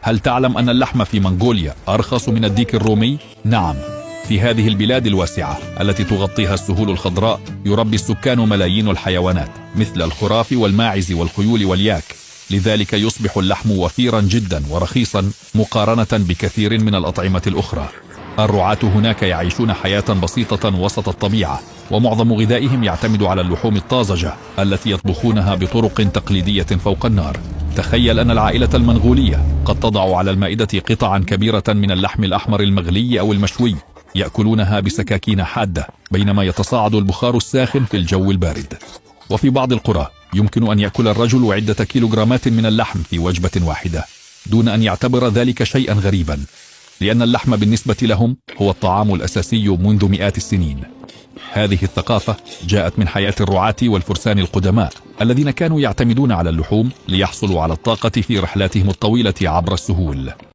هل تعلم أن اللحم في منغوليا أرخص من الديك الرومي؟ نعم، في هذه البلاد الواسعة التي تغطيها السهول الخضراء يربي السكان ملايين الحيوانات مثل الخراف والماعز والخيول والياك، لذلك يصبح اللحم وفيرا جدا ورخيصا مقارنة بكثير من الأطعمة الأخرى. الرعاة هناك يعيشون حياة بسيطة وسط الطبيعة، ومعظم غذائهم يعتمد على اللحوم الطازجة التي يطبخونها بطرق تقليدية فوق النار. تخيل أن العائلة المنغولية قد تضع على المائدة قطعا كبيرة من اللحم الأحمر المغلي أو المشوي، يأكلونها بسكاكين حادة بينما يتصاعد البخار الساخن في الجو البارد. وفي بعض القرى يمكن أن يأكل الرجل عدة كيلوغرامات من اللحم في وجبة واحدة دون أن يعتبر ذلك شيئا غريبا، لأن اللحم بالنسبة لهم هو الطعام الأساسي منذ مئات السنين. هذه الثقافة جاءت من حياة الرعاة والفرسان القدماء الذين كانوا يعتمدون على اللحوم ليحصلوا على الطاقة في رحلاتهم الطويلة عبر السهول.